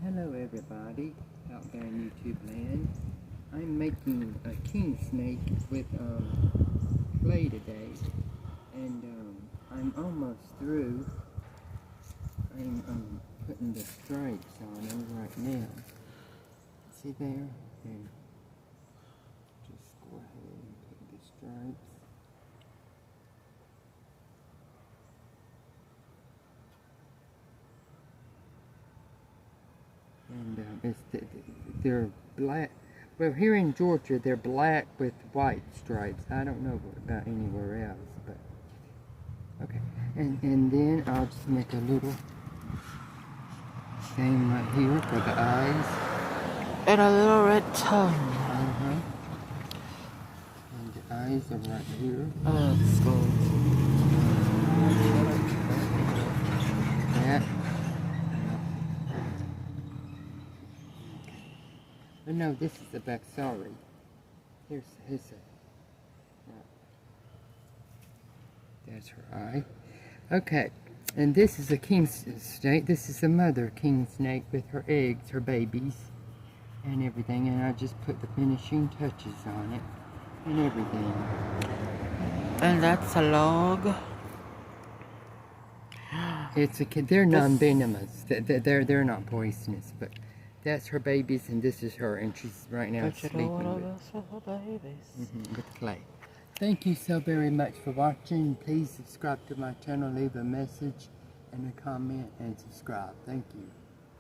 Hello everybody out there in YouTube land. I'm making a king snake with clay today, and I'm almost through. I'm putting the stripes on them right now. See there? And just go ahead and put the stripes. And they're black. Well, here in Georgia, they're black with white stripes. I don't know about anywhere else, but okay. And then I'll just make a little thing right here for the eyes. And a little red tongue. And the eyes are right here. Oh, that's good. That. Oh no, this is the back, sorry. Here's a, that's her eye. Okay, and this is a king snake. This is the mother king snake with her eggs, her babies, and everything. And I just put the finishing touches on it and everything. And that's a log. It's a kid. They're non-venomous. They're not poisonous, but that's her babies, and this is her, and she's right now sleeping with clay. Thank you so very much for watching. Please subscribe to my channel, leave a message and a comment, and subscribe. Thank you.